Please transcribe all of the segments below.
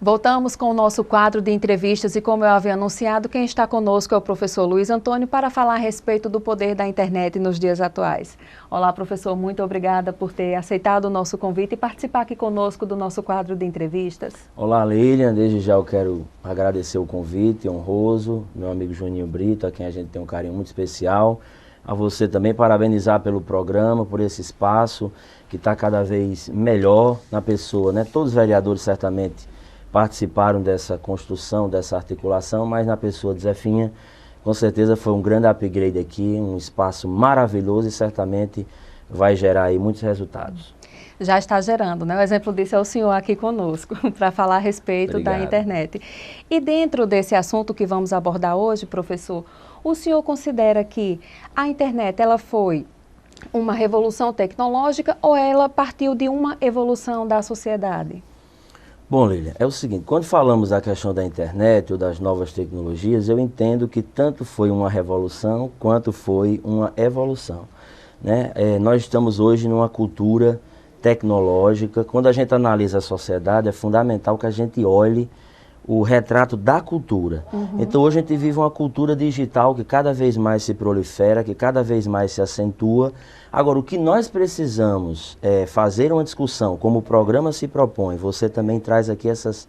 Voltamos com o nosso quadro de entrevistas e, como eu havia anunciado, quem está conosco é o professor Luiz Antônio para falar a respeito do poder da internet nos dias atuais. Olá, professor, muito obrigada por ter aceitado o nosso convite e participar aqui conosco do nosso quadro de entrevistas. Olá, Lilian, desde já eu quero agradecer o convite honroso, meu amigo Juninho Brito, a quem a gente tem um carinho muito especial. A você também parabenizar pelo programa, por esse espaço que está cada vez melhor na pessoa, né? Todos os vereadores certamente participaram dessa construção, dessa articulação, mas na pessoa de Zefinha, com certeza foi um grande upgrade aqui, um espaço maravilhoso e certamente vai gerar aí muitos resultados. Já está gerando, né? O exemplo disso é o senhor aqui conosco, para falar a respeito da internet. E dentro desse assunto que vamos abordar hoje, professor, o senhor considera que a internet ela foi uma revolução tecnológica ou ela partiu de uma evolução da sociedade? Bom, Lilian, é o seguinte, quando falamos da questão da internet ou das novas tecnologias, eu entendo que tanto foi uma revolução quanto foi uma evolução, né? Nós estamos hoje numa cultura tecnológica. Quando a gente analisa a sociedade, é fundamental que a gente olhe o retrato da cultura. Então hoje a gente vive uma cultura digital que cada vez mais se prolifera, que cada vez mais se acentua. Agora, o que nós precisamos é fazer uma discussão, como o programa se propõe, você também traz aqui essas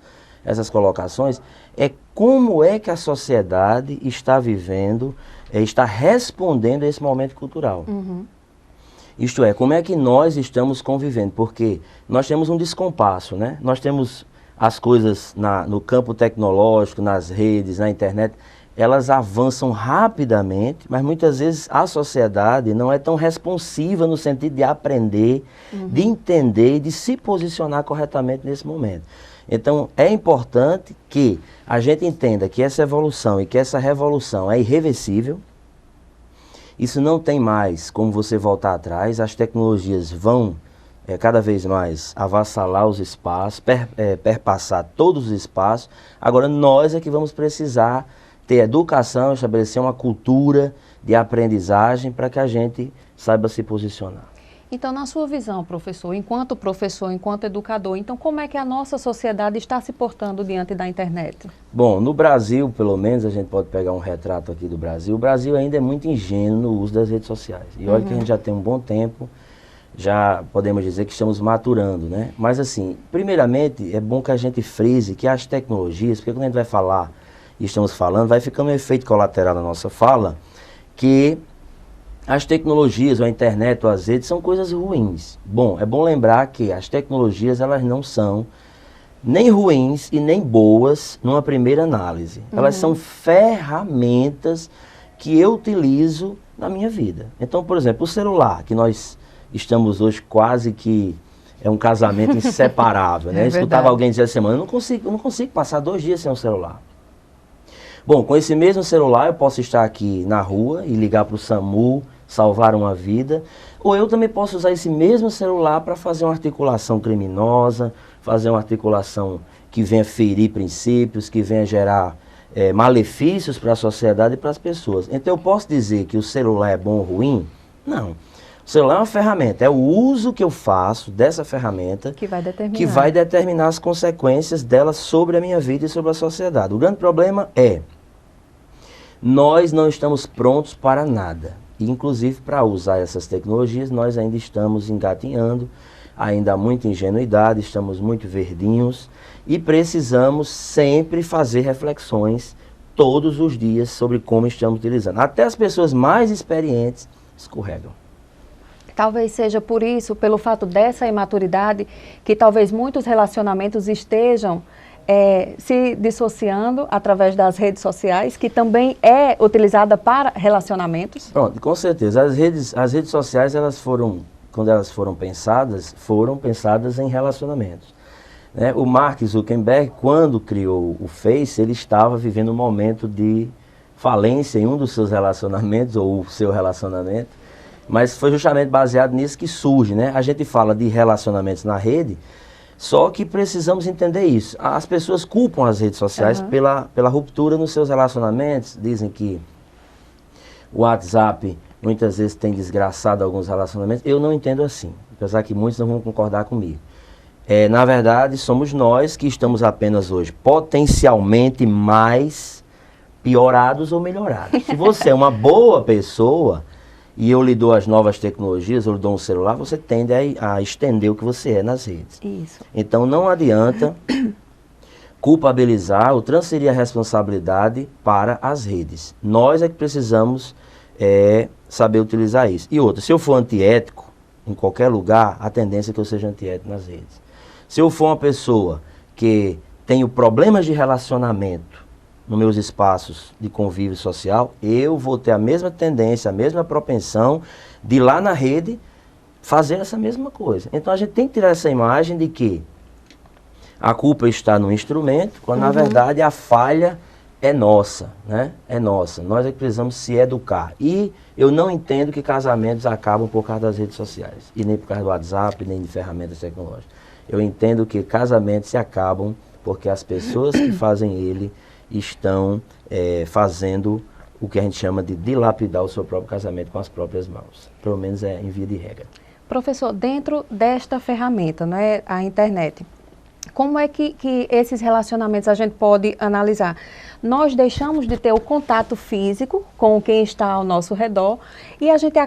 colocações, é como é que a sociedade está vivendo, está respondendo a esse momento cultural. Isto é, como é que nós estamos convivendo, porque nós temos um descompasso, né? Nós temos as coisas no campo tecnológico, nas redes, na internet, elas avançam rapidamente, mas muitas vezes a sociedade não é tão responsiva no sentido de aprender, de entender e de se posicionar corretamente nesse momento. Então, é importante que a gente entenda que essa evolução e que essa revolução é irreversível. Isso não tem mais como você voltar atrás, as tecnologias vão cada vez mais avassalar os espaços, perpassar todos os espaços. Agora nós é que vamos precisar ter educação, estabelecer uma cultura de aprendizagem para que a gente saiba se posicionar. Então, na sua visão, professor, enquanto educador, então como é que a nossa sociedade está se portando diante da internet? Bom, no Brasil, pelo menos, a gente pode pegar um retrato aqui do Brasil. O Brasil ainda é muito ingênuo no uso das redes sociais. E olha que a gente já tem um bom tempo, já podemos dizer que estamos maturando, né? Mas assim, primeiramente, é bom que a gente frise que as tecnologias, porque quando a gente vai falar, e estamos falando, vai ficando um efeito colateral na nossa fala, que as tecnologias, ou a internet, ou as redes, são coisas ruins. Bom, é bom lembrar que as tecnologias, elas não são nem ruins e nem boas numa primeira análise. Elas são ferramentas que eu utilizo na minha vida. Então, por exemplo, o celular, que nós estamos hoje quase que é um casamento inseparável, né? Escutava alguém dizer assim, mano, eu não consigo passar 2 dias sem um celular. Bom, com esse mesmo celular eu posso estar aqui na rua e ligar para o SAMU, salvar uma vida, ou eu também posso usar esse mesmo celular para fazer uma articulação criminosa, fazer uma articulação que venha ferir princípios, que venha gerar malefícios para a sociedade e para as pessoas. Então eu posso dizer que o celular é bom ou ruim? Não. O celular é uma ferramenta, é o uso que eu faço dessa ferramenta que vai determinar as consequências dela sobre a minha vida e sobre a sociedade. O grande problema é, nós não estamos prontos para nada. E, inclusive, para usar essas tecnologias, nós ainda estamos engatinhando, ainda há muita ingenuidade, estamos muito verdinhos e precisamos sempre fazer reflexões todos os dias sobre como estamos utilizando. Até as pessoas mais experientes escorregam. Talvez seja por isso, pelo fato dessa imaturidade, que talvez muitos relacionamentos estejam se dissociando através das redes sociais, que também é utilizada para relacionamentos. Pronto, com certeza. As redes sociais, quando elas foram pensadas em relacionamentos. Né? O Mark Zuckerberg, quando criou o Face, ele estava vivendo um momento de falência em um dos seus relacionamentos, ou o seu relacionamento, mas foi justamente baseado nisso que surge, né? A gente fala de relacionamentos na rede, só que precisamos entender isso. As pessoas culpam as redes sociais pela ruptura nos seus relacionamentos, dizem que o WhatsApp muitas vezes tem desgraçado alguns relacionamentos. Eu não entendo assim, apesar que muitos não vão concordar comigo. Na verdade, somos nós que estamos apenas hoje potencialmente mais piorados ou melhorados. Se você é uma boa pessoa e eu lhe dou as novas tecnologias, eu lhe dou um celular, você tende a estender o que você é nas redes. Isso. Então não adianta culpabilizar ou transferir a responsabilidade para as redes. Nós é que precisamos saber utilizar isso. E outra, se eu for antiético em qualquer lugar, a tendência é que eu seja antiético nas redes. Se eu for uma pessoa que tenho problemas de relacionamento nos meus espaços de convívio social, eu vou ter a mesma tendência, a mesma propensão de ir lá na rede fazer essa mesma coisa. Então a gente tem que tirar essa imagem de que a culpa está no instrumento, quando na verdade a falha é nossa, né? É nossa. Nós é que precisamos se educar. E eu não entendo que casamentos acabam por causa das redes sociais, e nem por causa do WhatsApp, nem de ferramentas tecnológicas. Eu entendo que casamentos se acabam porque as pessoas que fazem ele estão fazendo o que a gente chama de dilapidar o seu próprio casamento com as próprias mãos. Pelo menos em via de regra. Professor, dentro desta ferramenta, né, a internet, como é que esses relacionamentos a gente pode analisar? Nós deixamos de ter o contato físico com quem está ao nosso redor e a gente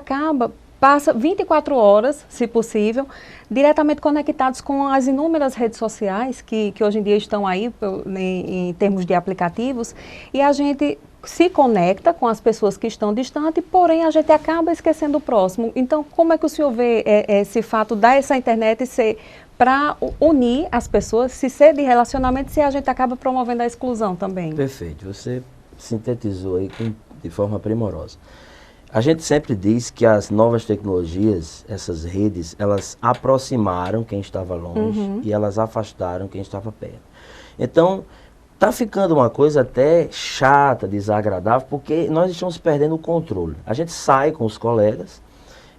passa 24 horas, se possível, diretamente conectados com as inúmeras redes sociais que hoje em dia estão aí em termos de aplicativos, e a gente se conecta com as pessoas que estão distantes, porém a gente acaba esquecendo o próximo. Então, como é que o senhor vê esse fato dessa internet ser para unir as pessoas, se ser de relacionamento, se a gente acaba promovendo a exclusão também? Perfeito, você sintetizou aí de forma primorosa. A gente sempre diz que as novas tecnologias, essas redes, elas aproximaram quem estava longe e elas afastaram quem estava perto. Então, está ficando uma coisa até chata, desagradável, porque nós estamos perdendo o controle. A gente sai com os colegas,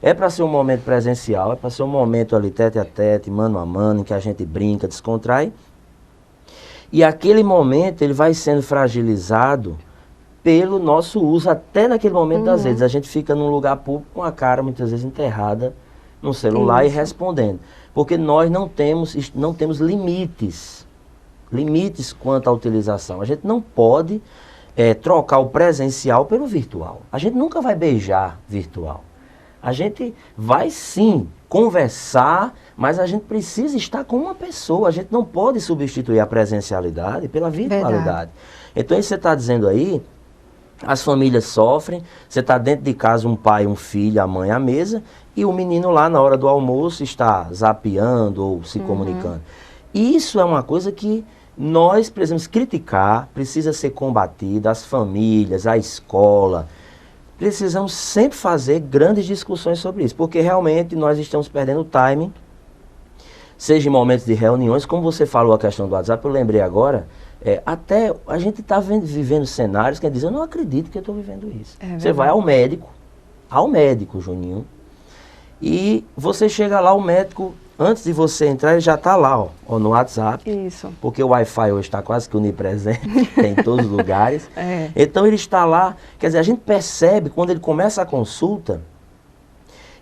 é para ser um momento presencial, é para ser um momento ali tete a tete, mano a mano, em que a gente brinca, descontrai. E aquele momento ele vai sendo fragilizado pelo nosso uso, até naquele momento das redes. A gente fica num lugar público com a cara muitas vezes enterrada no celular e respondendo. Porque nós não temos limites quanto à utilização. A gente não pode trocar o presencial pelo virtual. A gente nunca vai beijar virtual. A gente vai sim conversar, mas a gente precisa estar com uma pessoa. A gente não pode substituir a presencialidade pela virtualidade. Verdade. Então, isso que você está dizendo aí, as famílias sofrem, você está dentro de casa, um pai, um filho, a mãe à mesa, e o menino lá na hora do almoço está zapeando ou se comunicando. Isso é uma coisa que nós precisamos criticar, precisa ser combatida, as famílias, a escola. Precisamos sempre fazer grandes discussões sobre isso, porque realmente nós estamos perdendo o timing, seja em momentos de reuniões, como você falou a questão do WhatsApp, eu lembrei agora, até a gente está vivendo cenários que diz, eu não acredito que eu estou vivendo isso. Você vai ao médico, Juninho, e você chega lá, o médico, antes de você entrar, ele já está lá, ó, no WhatsApp. Isso. Porque o Wi-Fi hoje está quase que onipresente, tem em todos os lugares. Então ele está lá, quer dizer, a gente percebe quando ele começa a consulta,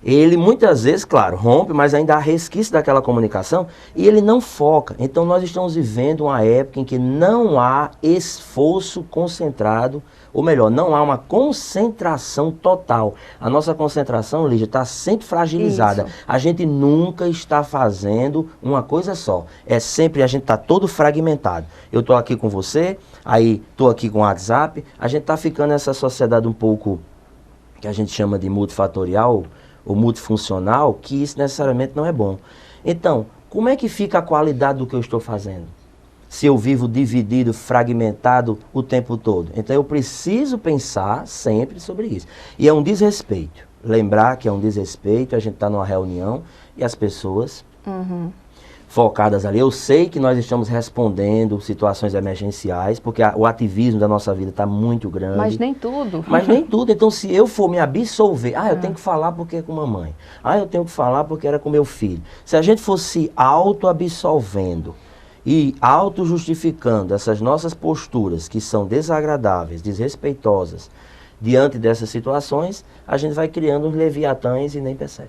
ele muitas vezes, claro, rompe, mas ainda há resquício daquela comunicação e ele não foca. Então nós estamos vivendo uma época em que não há esforço concentrado, ou melhor, não há uma concentração total. A nossa concentração, Lígia, está sempre fragilizada. Isso. A gente nunca está fazendo uma coisa só. É sempre, a gente está todo fragmentado. Eu estou aqui com você, aí estou aqui com o WhatsApp, a gente está ficando nessa sociedade um pouco, que a gente chama de multifatorial, ou multifuncional, que isso necessariamente não é bom. Então, como é que fica a qualidade do que eu estou fazendo? Se eu vivo dividido, fragmentado o tempo todo. Então eu preciso pensar sempre sobre isso. E é um desrespeito. Lembrar que é um desrespeito, a gente está numa reunião e as pessoas focadas ali. Eu sei que nós estamos respondendo situações emergenciais, porque o ativismo da nossa vida está muito grande. Mas nem tudo. Mas nem tudo. Então, se eu for me absolver, eu tenho que falar porque é com mamãe. Eu tenho que falar porque era com meu filho. Se a gente fosse auto-absolvendo e auto-justificando essas nossas posturas, que são desagradáveis, desrespeitosas, diante dessas situações, a gente vai criando uns leviatães e nem percebe.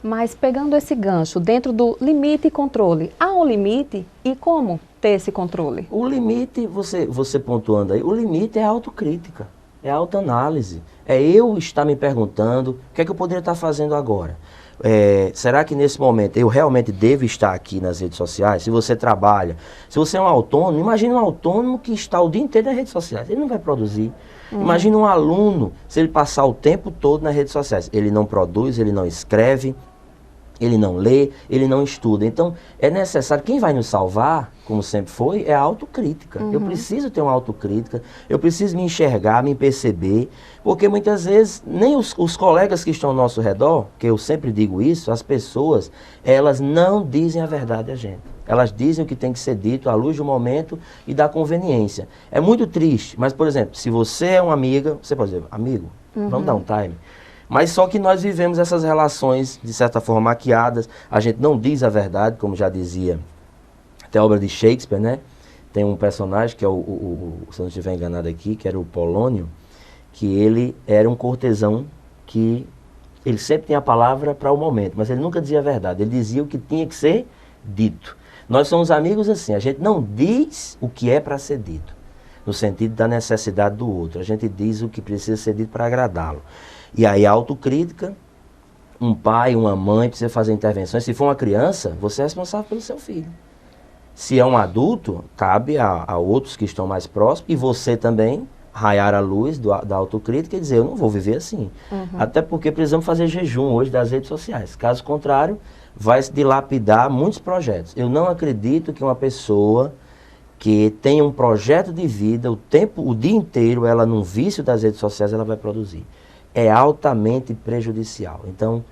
Mas pegando esse gancho, dentro do limite e controle, há um limite e como ter esse controle? O limite, você pontuando aí, o limite é a autocrítica, é a autoanálise. É eu estar me perguntando o que é que eu poderia estar fazendo agora. Será que nesse momento eu realmente devo estar aqui nas redes sociais? Se você trabalha, se você é um autônomo, imagine um autônomo que está o dia inteiro nas redes sociais, ele não vai produzir. Imagine um aluno, se ele passar o tempo todo nas redes sociais, ele não produz, ele não escreve, ele não lê, ele não estuda. Então, é necessário, quem vai nos salvar, como sempre foi, é a autocrítica. Eu preciso ter uma autocrítica, eu preciso me enxergar, me perceber, porque muitas vezes nem os colegas que estão ao nosso redor, que eu sempre digo isso, as pessoas, elas não dizem a verdade a gente. Elas dizem o que tem que ser dito à luz do momento e da conveniência. É muito triste, mas, por exemplo, se você é uma amiga, você pode dizer, amigo, vamos dar um time. Mas só que nós vivemos essas relações, de certa forma, maquiadas. A gente não diz a verdade, como já dizia até a obra de Shakespeare, né? Tem um personagem, que é se eu não estiver enganado aqui, que era o Polônio, que ele era um cortesão que ele sempre tinha a palavra para o momento, mas ele nunca dizia a verdade. Ele dizia o que tinha que ser dito. Nós somos amigos assim, a gente não diz o que é para ser dito, no sentido da necessidade do outro. A gente diz o que precisa ser dito para agradá-lo. E aí a autocrítica, um pai, uma mãe precisa fazer intervenções. Se for uma criança, você é responsável pelo seu filho. Se é um adulto, cabe a outros que estão mais próximos e você também raiar a luz da autocrítica e dizer, eu não vou viver assim. Até porque precisamos fazer jejum hoje das redes sociais. Caso contrário, vai se dilapidar muitos projetos. Eu não acredito que uma pessoa que tem um projeto de vida, o dia inteiro, ela num vício das redes sociais, ela vai produzir. É altamente prejudicial. Então,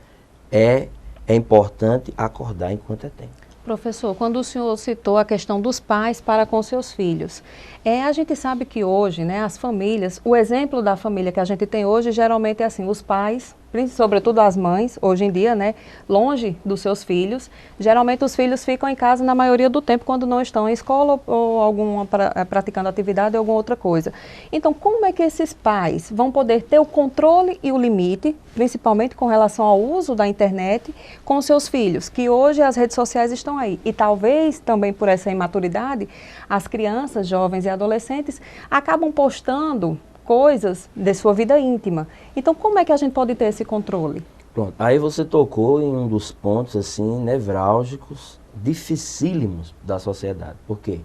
é importante acordar enquanto é tempo. Professor, quando o senhor citou a questão dos pais para com seus filhos, a gente sabe que hoje, né, as famílias, o exemplo da família que a gente tem hoje geralmente é assim, os pais, sobretudo as mães, hoje em dia, né, longe dos seus filhos, geralmente os filhos ficam em casa na maioria do tempo quando não estão em escola ou praticando atividade ou alguma outra coisa. Então, como é que esses pais vão poder ter o controle e o limite, principalmente com relação ao uso da internet, com seus filhos, que hoje as redes sociais estão aí. E talvez também por essa imaturidade, as crianças, jovens e adolescentes acabam postando coisas de sua vida íntima. Então, como é que a gente pode ter esse controle? Pronto, aí você tocou em um dos pontos, assim, nevrálgicos, dificílimos da sociedade. Por quê?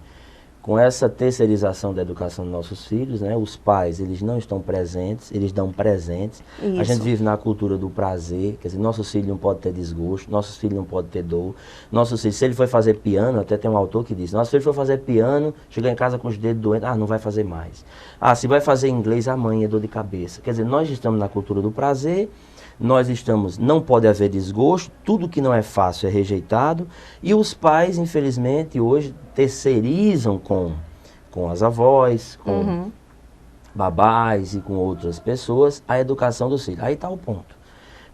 Com essa terceirização da educação dos nossos filhos, né, os pais, eles não estão presentes, eles dão presentes. Isso. A gente vive na cultura do prazer, quer dizer, nossos filhos não podem ter desgosto, nossos filhos não podem ter dor. Nossos filhos, se ele foi fazer piano, até tem um autor que diz, nosso filho foi fazer piano, chegou em casa com os dedos doentes, não vai fazer mais. Se vai fazer inglês, amanhã é dor de cabeça. Quer dizer, nós estamos na cultura do prazer, não pode haver desgosto, tudo que não é fácil é rejeitado, e os pais, infelizmente, hoje terceirizam com as avós, com babás e com outras pessoas, a educação dos filhos. Aí está o ponto.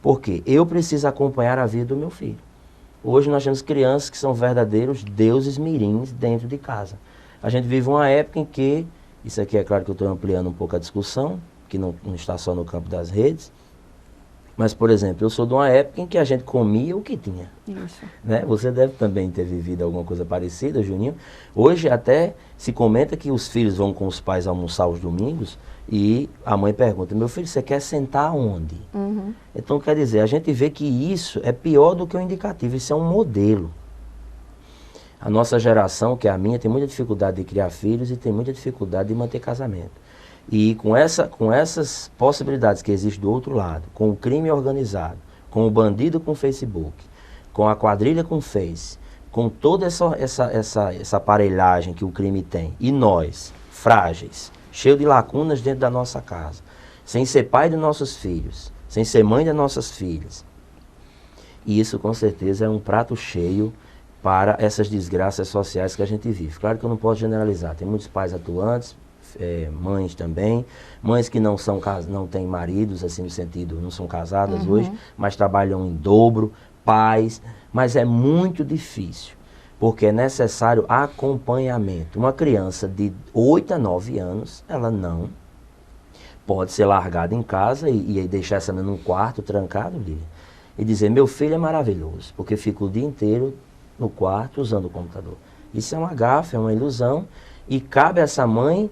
Por quê? Eu preciso acompanhar a vida do meu filho. Hoje nós temos crianças que são verdadeiros deuses mirins dentro de casa. A gente vive uma época em que, isso aqui é claro que eu estou ampliando um pouco a discussão, que não está só no campo das redes, mas, por exemplo, eu sou de uma época em que a gente comia o que tinha. Isso. Né? Você deve também ter vivido alguma coisa parecida, Juninho. Hoje até se comenta que os filhos vão com os pais almoçar aos domingos e a mãe pergunta, meu filho, você quer sentar onde? Então, quer dizer, a gente vê que isso é pior do que o indicativo, isso é um modelo. A nossa geração, que é a minha, tem muita dificuldade de criar filhos e tem muita dificuldade de manter casamento. E com essas possibilidades que existem do outro lado, com o crime organizado, com o bandido com o Facebook, com a quadrilha com o Face, com toda essa aparelhagem que o crime tem, e nós, frágeis, cheios de lacunas dentro da nossa casa, sem ser pai dos nossos filhos, sem ser mãe das nossas filhas, e isso com certeza é um prato cheio para essas desgraças sociais que a gente vive. Claro que eu não posso generalizar, tem muitos pais atuantes, mães também, mães que não têm maridos, assim no sentido, não são casadas hoje, mas trabalham em dobro, pais, mas é muito difícil, porque é necessário acompanhamento. Uma criança de 8 a 9 anos, ela não pode ser largada em casa e deixar essa menina num quarto trancado, Lília. e dizer, meu filho é maravilhoso, porque fica o dia inteiro no quarto usando o computador. Isso é uma gafe, é uma ilusão, e cabe a essa mãe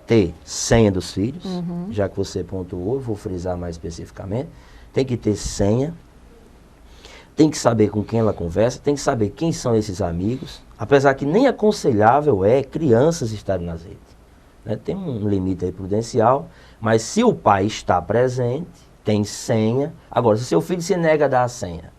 ter senha dos filhos, já que você pontuou, vou frisar mais especificamente, tem que ter senha, tem que saber com quem ela conversa, tem que saber quem são esses amigos, apesar que nem aconselhável é crianças estarem nas redes. Né? Tem um limite aí prudencial, mas se o pai está presente, tem senha. Agora, se seu filho se nega a dar a senha,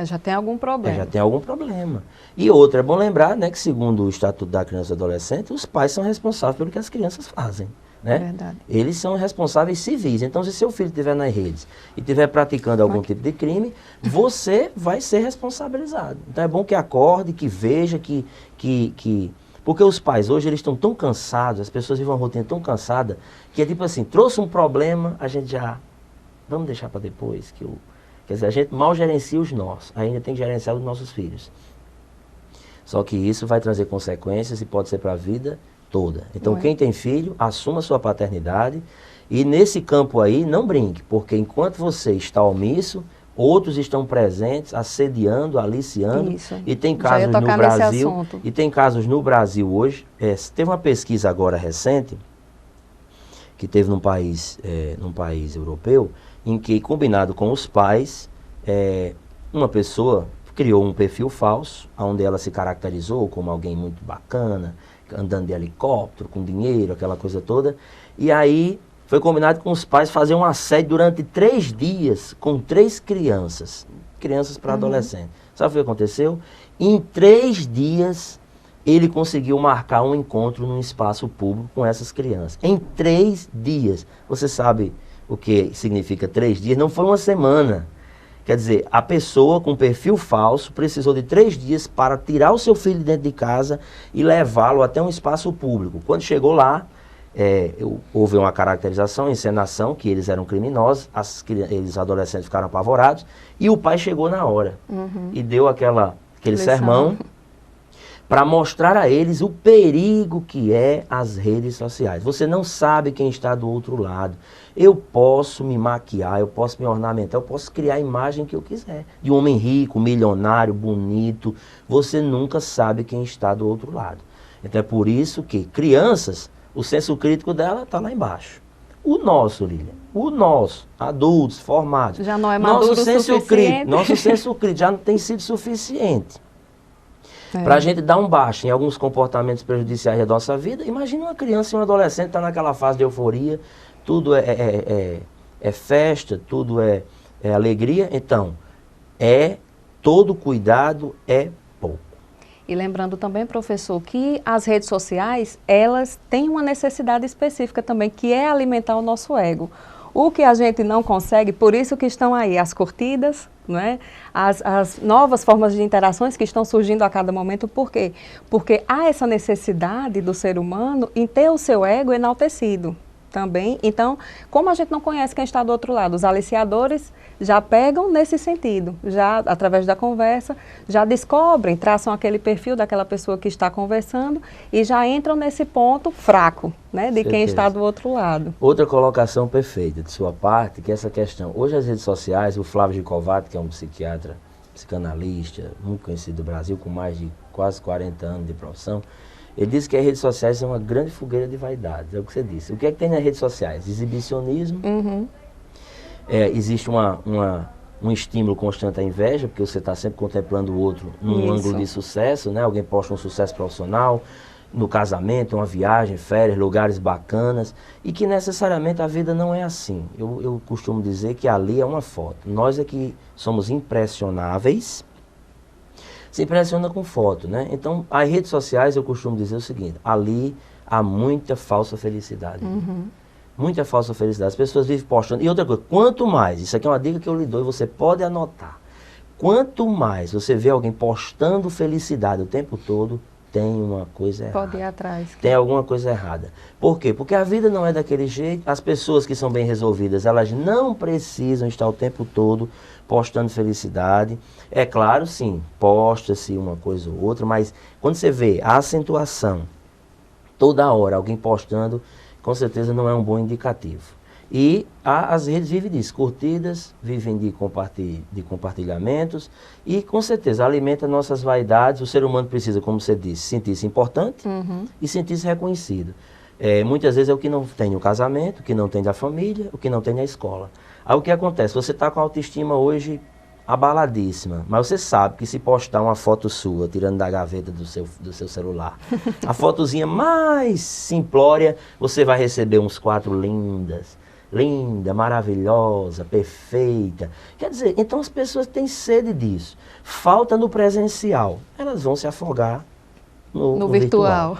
já tem algum problema. Já tem algum problema. E outra, é bom lembrar, né, que segundo o Estatuto da Criança e do Adolescente, os pais são responsáveis pelo que as crianças fazem. Né? Verdade. Eles são responsáveis civis. Então, se seu filho estiver nas redes e estiver praticando algum tipo de crime, você vai ser responsabilizado. Então, é bom que acorde, que veja, Porque os pais hoje, eles estão tão cansados, as pessoas vivem uma rotina tão cansada, que é tipo assim, trouxe um problema, a gente já... Vamos deixar para depois, Quer dizer, a gente mal gerencia os nossos, ainda tem que gerenciar os nossos filhos. Só que isso vai trazer consequências e pode ser para a vida toda. Então, quem tem filho, assuma sua paternidade e nesse campo aí, não brinque, porque enquanto você está omisso, outros estão presentes, assediando, aliciando. Isso. E tem casos no Brasil, e tem casos no Brasil hoje. Teve uma pesquisa agora recente, que teve num país europeu, em que, combinado com os pais, uma pessoa criou um perfil falso, onde ela se caracterizou como alguém muito bacana, andando de helicóptero, com dinheiro, aquela coisa toda. E aí foi combinado com os pais fazer um assédio durante 3 dias com 3 crianças para adolescentes. Sabe o que aconteceu? Em 3 dias, ele conseguiu marcar um encontro num espaço público com essas crianças. Em 3 dias. Você sabe o que significa 3 dias? Não foi uma semana. Quer dizer, a pessoa com perfil falso precisou de 3 dias para tirar o seu filho de dentro de casa e levá-lo até um espaço público. Quando chegou lá, houve uma caracterização, encenação, que eles eram criminosos, eles adolescentes ficaram apavorados, e o pai chegou na hora e deu aquele sermão para mostrar a eles o perigo que é as redes sociais. Você não sabe quem está do outro lado. Eu posso me maquiar, eu posso me ornamentar, eu posso criar a imagem que eu quiser. De um homem rico, milionário, bonito. Você nunca sabe quem está do outro lado. Então é por isso que crianças, o senso crítico dela está lá embaixo. O nosso, Lilian, adultos, formados. Já não é maduro o suficiente. Nosso senso crítico já não tem sido suficiente. Para a gente dar um baixo em alguns comportamentos prejudiciais da nossa vida. Imagina uma criança e um adolescente está naquela fase de euforia, tudo é festa, tudo é alegria. Então, todo cuidado é pouco. E lembrando também, professor, que as redes sociais, elas têm uma necessidade específica também, que é alimentar o nosso ego. O que a gente não consegue, por isso que estão aí as curtidas, não é? As novas formas de interações que estão surgindo a cada momento. Por quê? Porque há essa necessidade do ser humano em ter o seu ego enaltecido também. Então, como a gente não conhece quem está do outro lado, os aliciadores já pegam nesse sentido, já através da conversa, já descobrem, traçam aquele perfil daquela pessoa que está conversando e já entram nesse ponto fraco, né, de quem está do outro lado. Outra colocação perfeita de sua parte, que é essa questão. Hoje as redes sociais, o Flávio Gikovati, que é um psiquiatra, psicanalista, muito conhecido do Brasil, com mais de quase 40 anos de profissão, ele disse que as redes sociais são uma grande fogueira de vaidades, é o que você disse. O que é que tem nas redes sociais? Exibicionismo, existe um estímulo constante à inveja, porque você está sempre contemplando o outro num ângulo de sucesso, né? Alguém posta um sucesso profissional, no casamento, uma viagem, férias, lugares bacanas, e que necessariamente a vida não é assim. Eu costumo dizer que ali é uma foto. Nós é que somos impressionáveis, se impressiona com foto, né? Então, as redes sociais, eu costumo dizer o seguinte, ali há muita falsa felicidade. Muita falsa felicidade. As pessoas vivem postando. E outra coisa, quanto mais, isso aqui é uma dica que eu lhe dou e você pode anotar. Quanto mais você vê alguém postando felicidade o tempo todo, tem uma coisa errada. Pode ir atrás. Tem alguma coisa errada. Por quê? Porque a vida não é daquele jeito. As pessoas que são bem resolvidas, elas não precisam estar o tempo todo postando felicidade. É claro, sim, posta-se uma coisa ou outra, mas quando você vê a acentuação, toda hora alguém postando, com certeza não é um bom indicativo. E as redes vivem disso, curtidas, vivem de compartilhamentos e, com certeza, alimenta nossas vaidades. O ser humano precisa, como você disse, sentir-se importante e sentir-se reconhecido. Muitas vezes é o que não tem no casamento, o que não tem da família, o que não tem na escola. Aí o que acontece? Você está com a autoestima hoje abaladíssima, mas você sabe que se postar uma foto sua, tirando da gaveta do seu celular, a fotozinha mais simplória, você vai receber uns 4 lindas, maravilhosa, perfeita. Quer dizer, então as pessoas têm sede disso. Falta no presencial. Elas vão se afogar no virtual.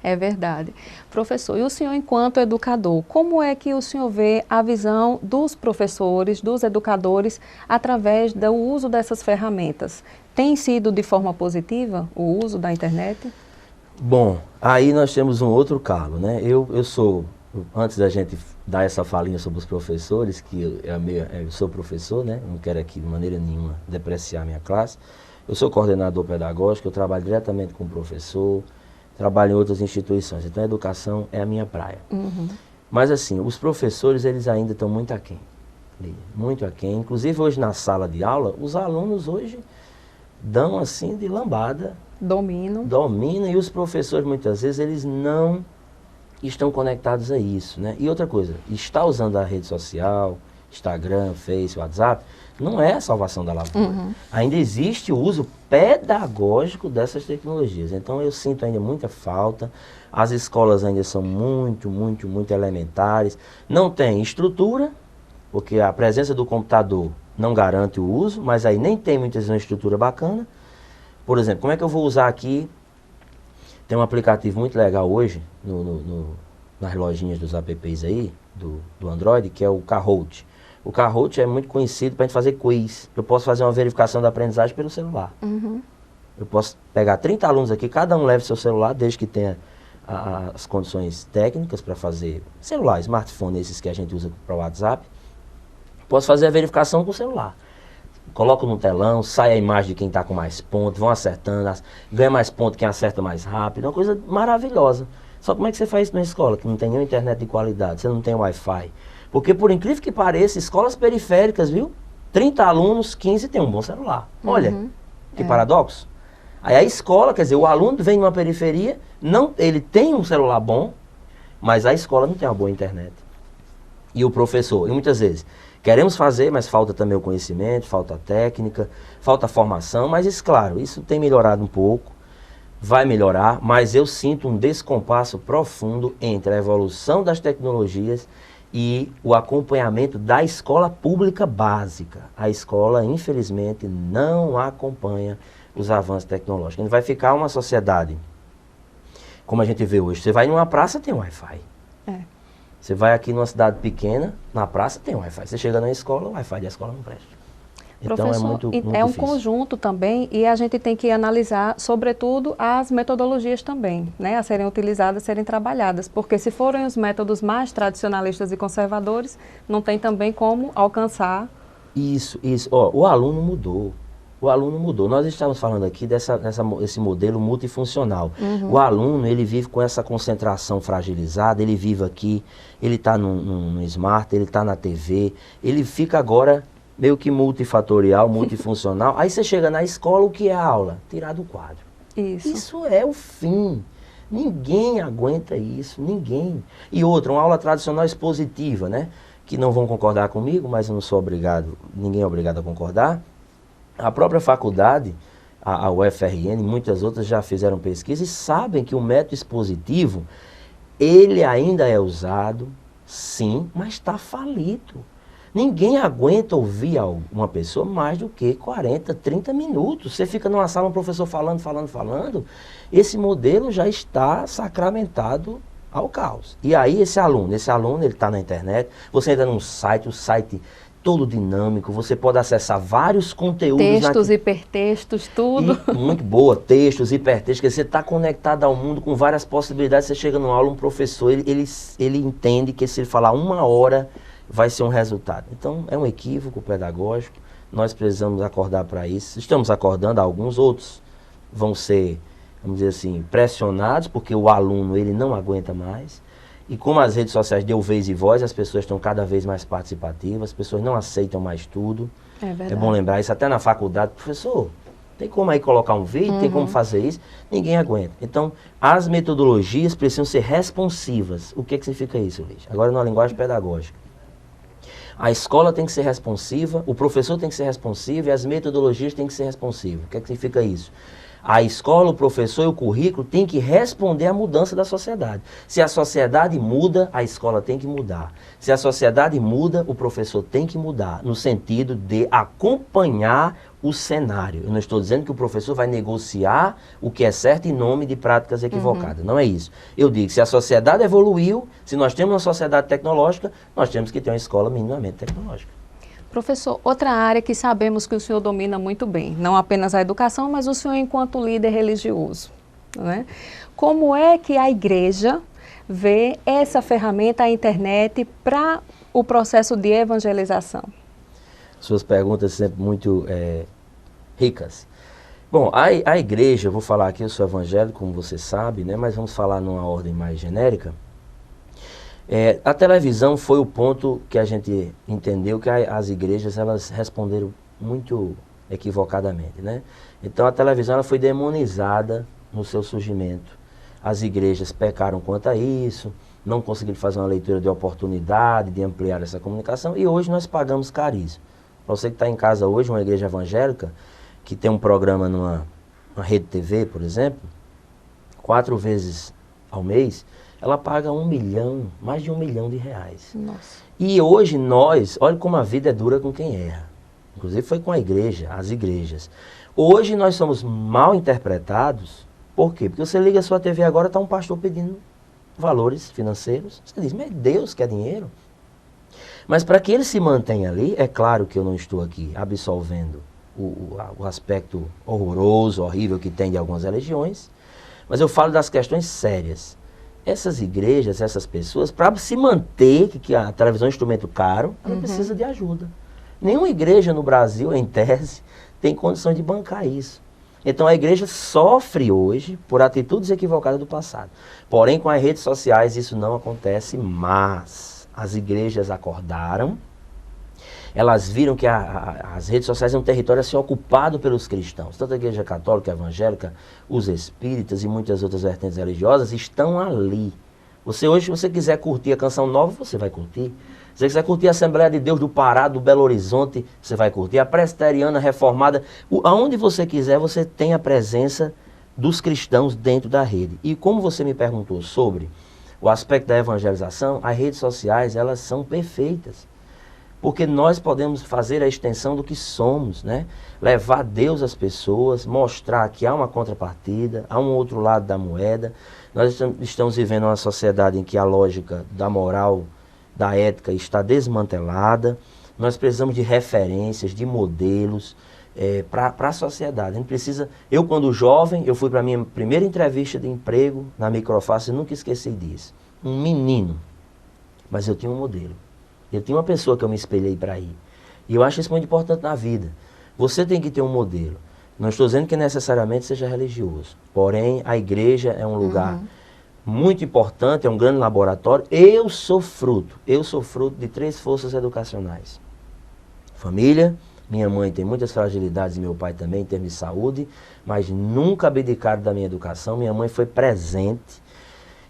É verdade. Professor, e o senhor enquanto educador, como é que o senhor vê a visão dos professores, dos educadores, através do uso dessas ferramentas? Tem sido de forma positiva o uso da internet? Bom, aí nós temos um outro calo, né? Eu sou, antes da gente dar essa falinha sobre os professores, que eu sou professor, né? Não quero aqui de maneira nenhuma depreciar minha classe. Eu sou coordenador pedagógico, eu trabalho diretamente com o professor, trabalho em outras instituições, então a educação é a minha praia. Mas assim, os professores, eles ainda estão muito aquém, muito aquém. Inclusive hoje na sala de aula, os alunos hoje dão assim de lambada. Dominam, e os professores muitas vezes, eles não estão conectados a isso, né? E outra coisa, estar usando a rede social, Instagram, Face, WhatsApp, não é a salvação da lavoura. Ainda existe o uso pedagógico dessas tecnologias. Então eu sinto ainda muita falta. As escolas ainda são muito elementares. Não tem estrutura, porque a presença do computador não garante o uso, mas aí nem tem muitas vezes uma estrutura bacana. Por exemplo, como é que eu vou usar aqui? Tem um aplicativo muito legal hoje, nas lojinhas dos apps aí, do Android, que é o Kahoot. O Kahoot é muito conhecido para a gente fazer quiz. Eu posso fazer uma verificação da aprendizagem pelo celular. Eu posso pegar 30 alunos aqui, cada um leve seu celular, desde que tenha as condições técnicas para fazer celular, smartphone, esses que a gente usa para o WhatsApp. Posso fazer a verificação com o celular. Coloco no telão, sai a imagem de quem está com mais pontos, vão acertando, ganha mais pontos quem acerta mais rápido. É uma coisa maravilhosa. Só como é que você faz isso na escola, que não tem nenhuma internet de qualidade, você não tem Wi-Fi? Porque, por incrível que pareça, escolas periféricas, viu? 30 alunos, 15 tem um bom celular. Olha, que paradoxo. Aí a escola, quer dizer, o aluno vem de uma periferia, ele tem um celular bom, mas a escola não tem uma boa internet. E o professor, e muitas vezes, queremos fazer, mas falta também o conhecimento, falta a técnica, falta a formação, mas isso, claro, isso tem melhorado um pouco, vai melhorar, mas eu sinto um descompasso profundo entre a evolução das tecnologias e o acompanhamento da escola pública básica. A escola, infelizmente, não acompanha os avanços tecnológicos. A gente vai ficar uma sociedade, como a gente vê hoje. Você vai numa praça, tem Wi-Fi. Você vai aqui numa cidade pequena, na praça tem Wi-Fi. Você chega na escola, o Wi-Fi da escola não presta. Então professor, é muito é um difícil. conjunto também e a gente tem que analisar, sobretudo, as metodologias também, né, a serem utilizadas, a serem trabalhadas, porque se forem os métodos mais tradicionalistas e conservadores, não tem também como alcançar. Isso. Ó, o aluno mudou. Nós estamos falando aqui desse modelo multifuncional. O aluno, ele vive com essa concentração fragilizada, ele vive aqui, ele está no smart, ele está na TV, ele fica agora meio que multifatorial, multifuncional. Aí você chega na escola, o que é a aula? Tirar do quadro. Isso é o fim. Ninguém aguenta isso, ninguém. E outra, uma aula tradicional expositiva, né? Que não vão concordar comigo, mas eu não sou obrigado, ninguém é obrigado a concordar. A própria faculdade, a UFRN e muitas outras já fizeram pesquisa e sabem que o método expositivo, ele ainda é usado, sim, mas está falido. Ninguém aguenta ouvir uma pessoa mais do que 40, 30 minutos. Você fica numa sala, um professor falando. Esse modelo já está sacramentado ao caos. E aí esse aluno ele está na internet, você entra num site, o site todo dinâmico, você pode acessar vários conteúdos. Textos, hipertextos, tudo. Muito boa, textos, hipertextos, que você está conectado ao mundo com várias possibilidades. Você chega numa aula, um professor, ele entende que se ele falar 1 hora, vai ser um resultado. Então, é um equívoco pedagógico, nós precisamos acordar para isso. Estamos acordando, alguns outros vão ser, vamos dizer assim, pressionados, porque o aluno, ele não aguenta mais. E como as redes sociais deu vez e voz, as pessoas estão cada vez mais participativas, as pessoas não aceitam mais tudo. É verdade. É bom lembrar isso, até na faculdade, professor, tem como aí colocar um vídeo, tem como fazer isso? Ninguém aguenta. Então, as metodologias precisam ser responsivas. O que significa isso, Lígia? Agora, numa linguagem pedagógica. A escola tem que ser responsiva, o professor tem que ser responsivo e as metodologias têm que ser responsivas. O que significa isso? A escola, o professor e o currículo têm que responder à mudança da sociedade. Se a sociedade muda, a escola tem que mudar. Se a sociedade muda, o professor tem que mudar, no sentido de acompanhar o cenário. Eu não estou dizendo que o professor vai negociar o que é certo em nome de práticas equivocadas. Não é isso. Eu digo que se a sociedade evoluiu, se nós temos uma sociedade tecnológica, nós temos que ter uma escola minimamente tecnológica. Professor, outra área que sabemos que o senhor domina muito bem, não apenas a educação, mas o senhor enquanto líder religioso, né? Como é que a igreja vê essa ferramenta, a internet, para o processo de evangelização? Suas perguntas sempre muito ricas. Bom, a igreja, eu vou falar aqui, eu sou evangélico, como você sabe, né? Mas vamos falar numa ordem mais genérica. A televisão foi o ponto que a gente entendeu que as igrejas elas responderam muito equivocadamente, né? Então a televisão ela foi demonizada no seu surgimento. As igrejas pecaram quanto a isso, não conseguiram fazer uma leitura de oportunidade, de ampliar essa comunicação e hoje nós pagamos caríssimo. Para você que está em casa hoje, uma igreja evangélica, que tem um programa numa rede TV, por exemplo, 4 vezes ao mês, ela paga mais de 1 milhão de reais. Nossa. E hoje olha como a vida é dura com quem erra. Inclusive foi com a igreja, as igrejas. Hoje nós somos mal interpretados. Por quê? Porque você liga a sua TV agora, está um pastor pedindo valores financeiros. Você diz, mas Deus quer dinheiro? Mas para que ele se mantenha ali, é claro que eu não estou aqui absolvendo o aspecto horroroso, horrível que tem de algumas religiões, mas eu falo das questões sérias. Essas igrejas, essas pessoas, para se manter, que a televisão é um instrumento caro, ela precisa de ajuda. Nenhuma igreja no Brasil, em tese, tem condição de bancar isso. Então a igreja sofre hoje por atitudes equivocadas do passado. Porém, com as redes sociais isso não acontece mais. As igrejas acordaram, elas viram que as redes sociais é um território a ser ocupado pelos cristãos. Tanto a igreja católica, a evangélica, os espíritas e muitas outras vertentes religiosas estão ali. Hoje, se você quiser curtir a canção nova, você vai curtir. Se você quiser curtir a Assembleia de Deus do Pará, do Belo Horizonte, você vai curtir. A Presbiteriana Reformada, aonde você quiser, você tem a presença dos cristãos dentro da rede. E como você me perguntou sobre o aspecto da evangelização, as redes sociais, elas são perfeitas. Porque nós podemos fazer a extensão do que somos, né? Levar Deus às pessoas, mostrar que há uma contrapartida, há um outro lado da moeda. Nós estamos vivendo uma sociedade em que a lógica da moral, da ética está desmantelada. Nós precisamos de referências, de modelos para a sociedade. A gente precisa... Eu, quando jovem, eu fui para a minha primeira entrevista de emprego na Microface, nunca esqueci disso. Um menino, mas eu tinha um modelo. Eu tinha uma pessoa que eu me espelhei para ir. E eu acho isso muito importante na vida. Você tem que ter um modelo. Não estou dizendo que necessariamente seja religioso. Porém, a igreja é um lugar muito importante, é um grande laboratório. Eu sou fruto de 3 forças educacionais. Família, minha mãe tem muitas fragilidades e meu pai também em termos de saúde, mas nunca abdicaram da minha educação. Minha mãe foi presente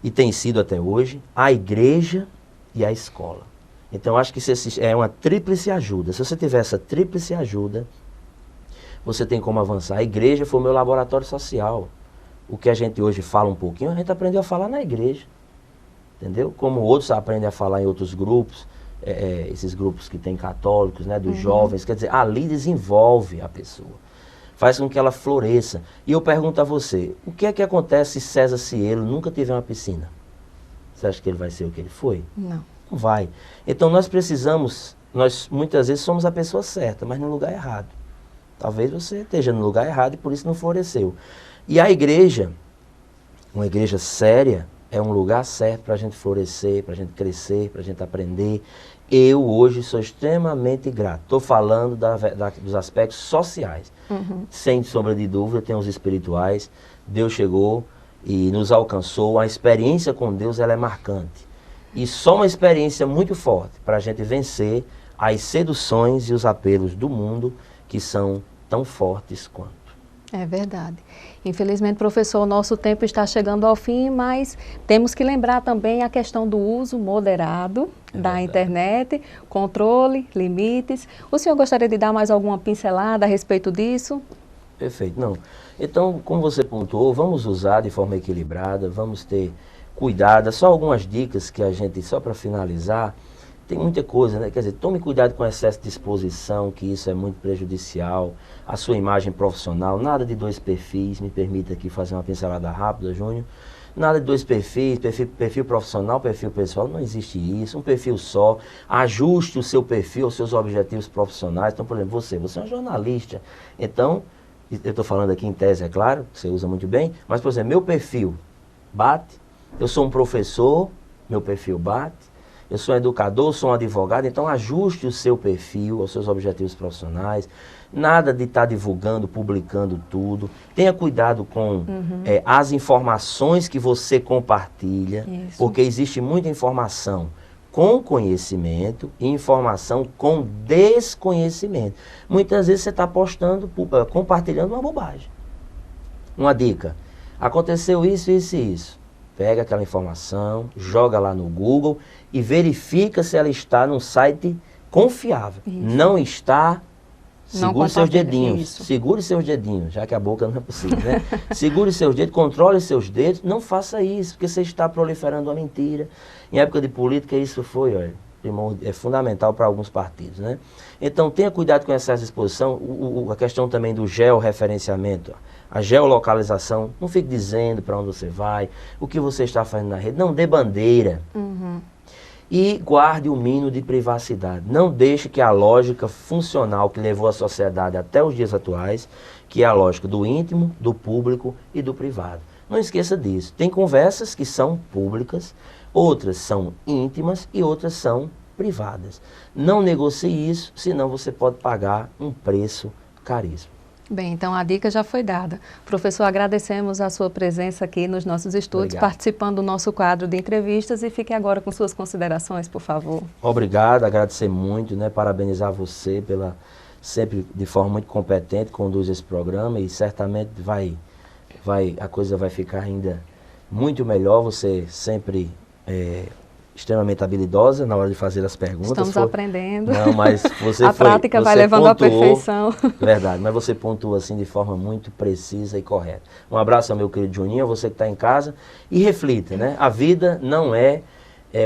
e tem sido até hoje a igreja e a escola. Então, acho que isso é uma tríplice ajuda. Se você tiver essa tríplice ajuda, você tem como avançar. A igreja foi o meu laboratório social. O que a gente hoje fala um pouquinho, a gente aprendeu a falar na igreja. Entendeu? Como outros aprendem a falar em outros grupos, esses grupos que tem católicos, né, dos jovens. Quer dizer, ali desenvolve a pessoa. Faz com que ela floresça. E eu pergunto a você, o que é que acontece se César Cielo nunca tiver uma piscina? Você acha que ele vai ser o que ele foi? Não. Não vai. Então nós muitas vezes somos a pessoa certa, mas no lugar errado. Talvez você esteja no lugar errado e por isso não floresceu. E a igreja, uma igreja séria, é um lugar certo para a gente florescer, para a gente crescer, para a gente aprender. Eu hoje sou extremamente grato. Estou falando dos aspectos sociais. Sem sombra de dúvida, tem os espirituais. Deus chegou e nos alcançou. A experiência com Deus ela é marcante. E só uma experiência muito forte para a gente vencer as seduções e os apelos do mundo que são tão fortes quanto. É verdade. Infelizmente, professor, o nosso tempo está chegando ao fim, mas temos que lembrar também a questão do uso moderado da internet, controle, limites. O senhor gostaria de dar mais alguma pincelada a respeito disso? Perfeito. Não. Então, como você pontuou, vamos usar de forma equilibrada, vamos ter cuidado. Só algumas dicas que a gente, só para finalizar, tem muita coisa, né? Quer dizer, tome cuidado com excesso de exposição, que isso é muito prejudicial. A sua imagem profissional, nada de dois perfis, me permita aqui fazer uma pincelada rápida, Júnior. Nada de dois perfis, perfil profissional, perfil pessoal, não existe isso, um perfil só. Ajuste o seu perfil aos seus objetivos profissionais. Então, por exemplo, você é um jornalista, então, eu estou falando aqui em tese, é claro, que você usa muito bem, mas, por exemplo, meu perfil bate, eu sou um professor, meu perfil bate, eu sou um educador, sou um advogado, então ajuste o seu perfil aos seus objetivos profissionais. Nada de estar divulgando, publicando tudo. Tenha cuidado com as informações que você compartilha, porque existe muita informação com conhecimento e informação com desconhecimento. Muitas vezes você está postando, compartilhando uma bobagem. Uma dica, aconteceu isso, isso e isso. Pega aquela informação, joga lá no Google e verifica se ela está num site confiável. Não está, segure seus dedinhos. Segure seus dedinhos, já que a boca não é possível, né? Segure seus dedos, controle seus dedos, não faça isso, porque você está proliferando uma mentira. Em época de política isso foi, olha, é fundamental para alguns partidos, né? Então tenha cuidado com essa exposição, a questão também do georreferenciamento, a geolocalização, não fique dizendo para onde você vai, o que você está fazendo na rede, não dê bandeira. E guarde o mínimo de privacidade. Não deixe que a lógica funcional que levou a sociedade até os dias atuais, que é a lógica do íntimo, do público e do privado. Não esqueça disso. Tem conversas que são públicas, outras são íntimas e outras são privadas. Não negocie isso, senão você pode pagar um preço caríssimo. Bem, então a dica já foi dada. Professor, agradecemos a sua presença aqui nos nossos estúdios, participando do nosso quadro de entrevistas, e fique agora com suas considerações, por favor. Obrigado, agradecer muito, né, parabenizar você pela, sempre de forma muito competente, conduz esse programa e certamente a coisa vai ficar ainda muito melhor, você sempre extremamente habilidosa na hora de fazer as perguntas. Estamos aprendendo. Não, mas você a prática vai levando à perfeição. Verdade, mas você pontua assim de forma muito precisa e correta. Um abraço ao meu querido Juninho, a você que está em casa, e reflita, né? A vida não é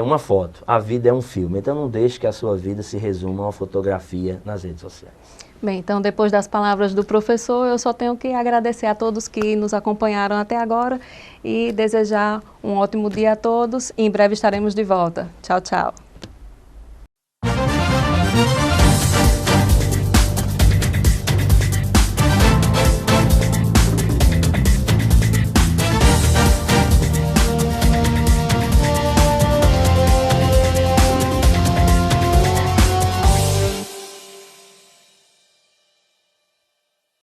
uma foto, a vida é um filme. Então não deixe que a sua vida se resuma a uma fotografia nas redes sociais. Bem, então depois das palavras do professor, eu só tenho que agradecer a todos que nos acompanharam até agora e desejar um ótimo dia a todos. Em breve estaremos de volta. Tchau, tchau.